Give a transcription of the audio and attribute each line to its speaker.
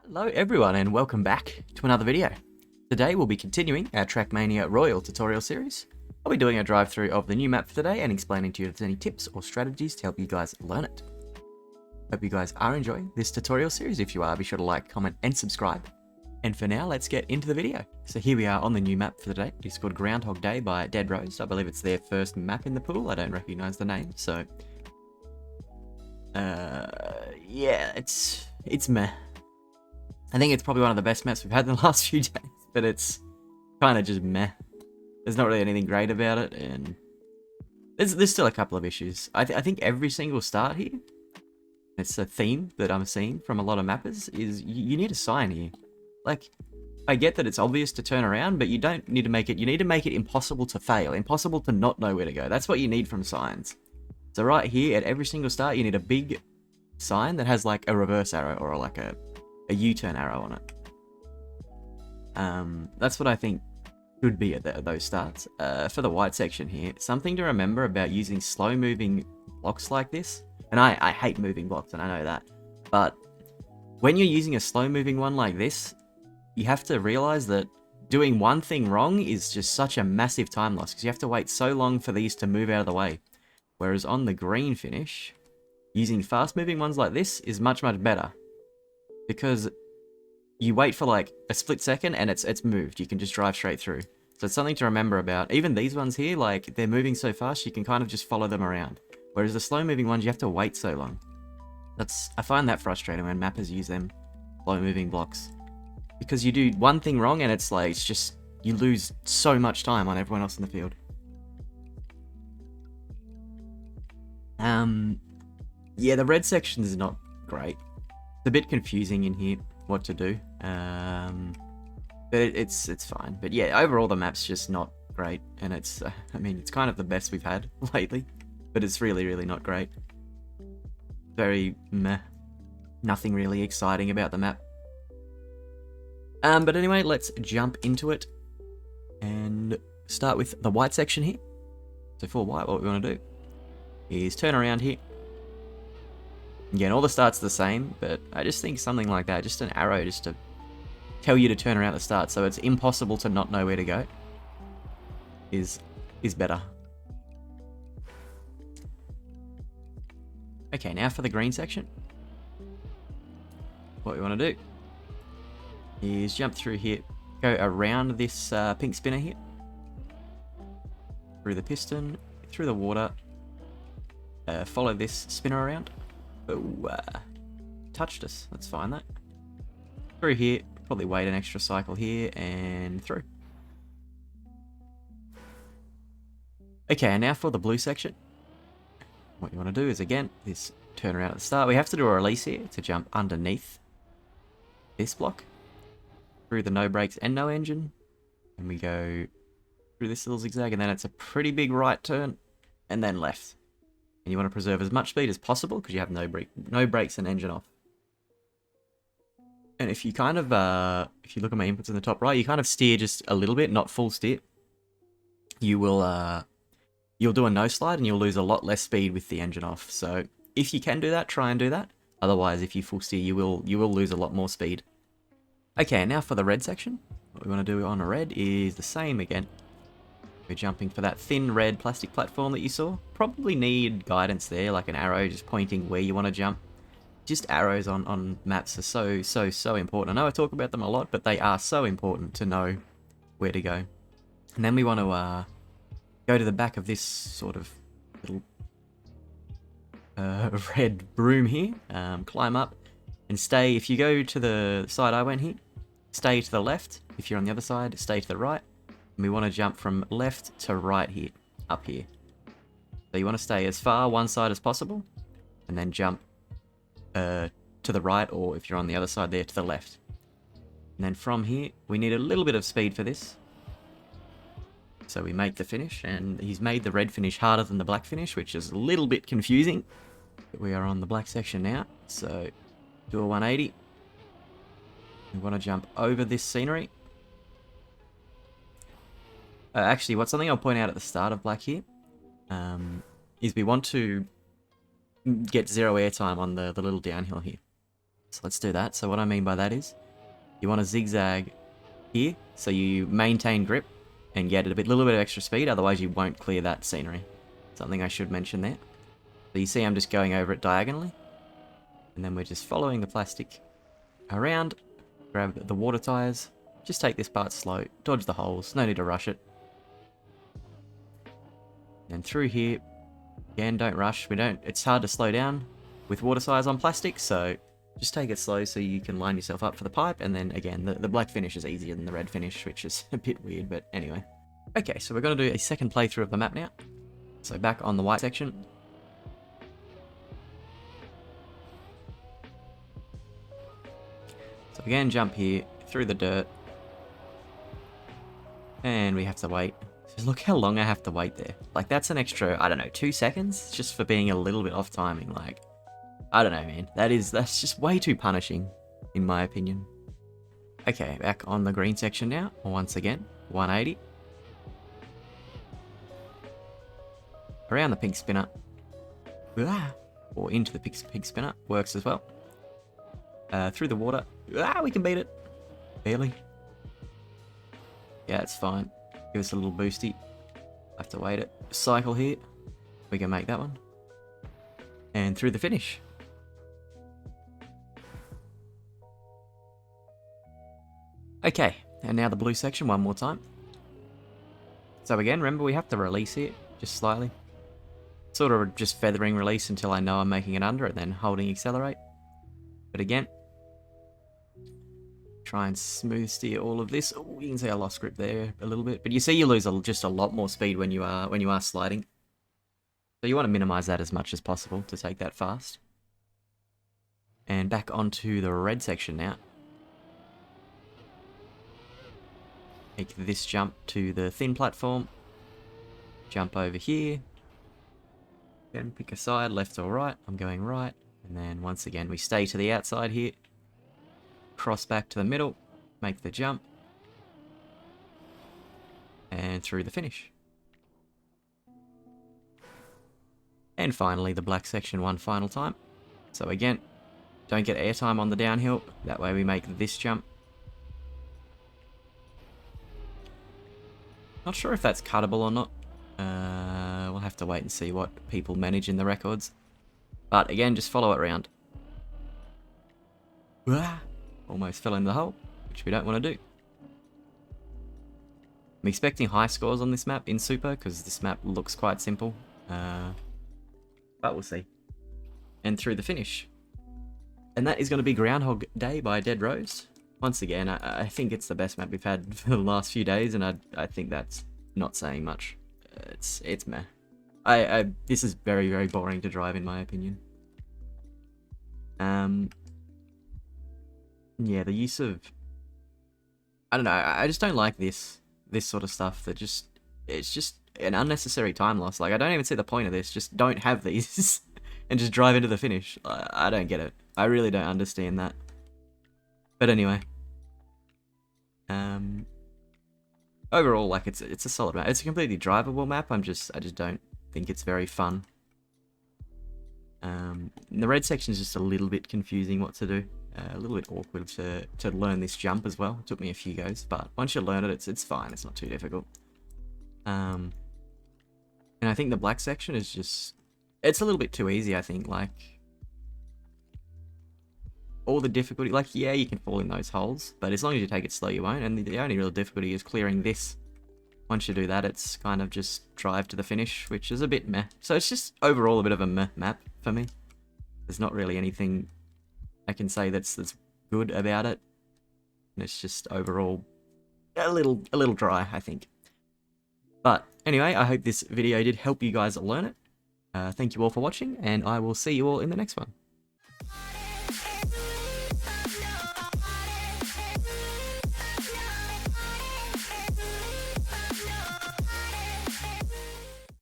Speaker 1: Hello everyone and welcome back to another video. Today we'll be continuing our Trackmania Royal tutorial series. I'll be doing a drive-through of the new map for today and explaining to you if there's any tips or strategies to help you guys learn it. Hope you guys are enjoying this tutorial series. If you are, be sure to like, comment and subscribe. And for now, let's get into the video. So here we are on the new map for today. It's called Groundhog Day by DeadRosed. I believe it's their first map in the pool. I don't recognize the name, so... yeah, it's meh. I think it's probably one of the best maps we've had in the last few days, but it's kind of just meh. There's not really anything great about it, and there's still a couple of issues. I think every single start here, it's a theme that I'm seeing from a lot of mappers, is you need a sign here. Like, I get that it's obvious to turn around, but you don't need to make it, you need to make it impossible to fail, impossible to not know where to go. That's what you need from signs. So right here, at every single start, you need a big sign that has like a reverse arrow or like a U-turn arrow on it. That's what I think should be at those starts. For the white section here, something to remember about using slow-moving blocks like this, and I hate moving blocks, and I know that, but when you're using a slow-moving one like this, you have to realize that doing one thing wrong is just such a massive time loss, because you have to wait so long for these to move out of the way. Whereas on the green finish, using fast-moving ones like this is much, much better. Because you wait for like a split second and it's moved. You can just drive straight through. So it's something to remember about. Even these ones here, like, they're moving so fast, you can kind of just follow them around. Whereas the slow-moving ones, you have to wait so long. I find that frustrating when mappers use them slow-moving blocks. Because you do one thing wrong and it's just, you lose so much time on everyone else in the field. Yeah, the red section is not great. It's a bit confusing in here what to do, but it's fine. But yeah, overall the map's just not great, and it's I mean, it's kind of the best we've had lately, but it's really not great. Very meh. Nothing really exciting about the map. But anyway, let's jump into it and start with the white section here. So for white, what we want to do is turn around here. Again, all the starts are the same, but I just think something like that, just an arrow just to tell you to turn around at the start, so it's impossible to not know where to go, is better. Okay, now for the green section. What we want to do is jump through here, go around this pink spinner here, through the piston, through the water, follow this spinner around. Oh, touched us. Let's find that. Through here, probably wait an extra cycle here, and through. Okay, and now for the blue section. What you want to do is, again, this turn around at the start. We have to do a release here to jump underneath this block, through the no brakes and no engine, and we go through this little zigzag, and then it's a pretty big right turn, and then left. And you want to preserve as much speed as possible because you have no brakes and engine off. And if you kind of, if you look at my inputs in the top right, you kind of steer just a little bit, not full steer. You will, you'll do a no slide and you'll lose a lot less speed with the engine off. So if you can do that, try and do that. Otherwise, if you full steer, you will lose a lot more speed. Okay, now for the red section. What we want to do on a red is the same again. We're jumping for that thin red plastic platform that you saw. Probably need guidance there, like an arrow just pointing where you want to jump. Just arrows on maps are so important. I know I talk about them a lot, but they are so important to know where to go. And then we want to go to the back of this sort of little red broom here. Climb up and stay. If you go to the side I went here, stay to the left. If you're on the other side, stay to the right. And we want to jump from left to right here, up here. So you want to stay as far one side as possible, and then jump to the right, or if you're on the other side there, to the left. And then from here, we need a little bit of speed for this. So we make the finish, and he's made the red finish harder than the black finish, which is a little bit confusing. But we are on the black section now, so do a 180. We want to jump over this scenery. Actually, what's something I'll point out at the start of black here is we want to get 0 airtime on the little downhill here. So let's do that. So what I mean by that is, you want to zigzag here, so you maintain grip and get a little bit of extra speed, otherwise you won't clear that scenery. Something I should mention there. So you see I'm just going over it diagonally, and then we're just following the plastic around, grab the water tyres, just take this part slow, dodge the holes, no need to rush it. And through here, again, don't rush, it's hard to slow down with water tyres on plastic, so just take it slow so you can line yourself up for the pipe, and then again, the black finish is easier than the red finish, which is a bit weird, but anyway. Okay, so we're going to do a second playthrough of the map now. So back on the white section. So again, jump here, through the dirt. And we have to wait. So look how long I have to wait there. Like, that's an extra, I don't know, 2 seconds? Just for being a little bit off timing, like... I don't know, man. That's just way too punishing, in my opinion. Okay, back on the green section now. Once again, 180. Around the pink spinner. Or into the pink spinner. Works as well. Through the water. We can beat it. Barely. Yeah, it's fine. Give us a little boosty. Have to wait it. Cycle here. We can make that one. And through the finish. Okay, and now the blue section one more time. So again, remember we have to release here, just slightly. Sort of just feathering release until I know I'm making it under, and then holding accelerate. But again, try and smooth steer all of this. Oh, you can see I lost grip there a little bit, but you see you lose just a lot more speed when you are sliding. So you want to minimize that as much as possible to take that fast. And back onto the red section now. Make this jump to the thin platform. Jump over here. Then pick a side, left or right. I'm going right. And then once again, we stay to the outside here. Cross back to the middle. Make the jump. And through the finish. And finally, the black section one final time. So again, don't get airtime on the downhill. That way we make this jump. Not sure if that's cuttable or not. We'll have to wait and see what people manage in the records. But again, just follow it around. Almost fell in the hole, which we don't want to do. I'm expecting high scores on this map in Super, because this map looks quite simple. But we'll see. And through the finish. And that is going to be Groundhog Day by DeadRosed. Once again, I think it's the best map we've had for the last few days, and I think that's not saying much. It's meh. This is very, very boring to drive, in my opinion. Yeah, the use of... I don't know, I just don't like this sort of stuff that it's just an unnecessary time loss. Like, I don't even see the point of this. Just don't have these and just drive into the finish. I don't get it. I really don't understand that. But anyway. Overall, like, it's a solid map. It's a completely drivable map. I just don't think it's very fun. The red section is just a little bit confusing what to do. A little bit awkward to learn this jump as well. It took me a few goes, but once you learn it, it's fine. It's not too difficult. And I think the black section is just... It's a little bit too easy, I think. Like, all the difficulty... Like, yeah, you can fall in those holes, but as long as you take it slow, you won't. And the only real difficulty is clearing this. Once you do that, it's kind of just drive to the finish, which is a bit meh. So it's just overall a bit of a meh map for me. There's not really anything I can say that's good about it. And it's just overall a little dry, I think. But anyway, I hope this video did help you guys learn it. Thank you all for watching, and I will see you all in the next one.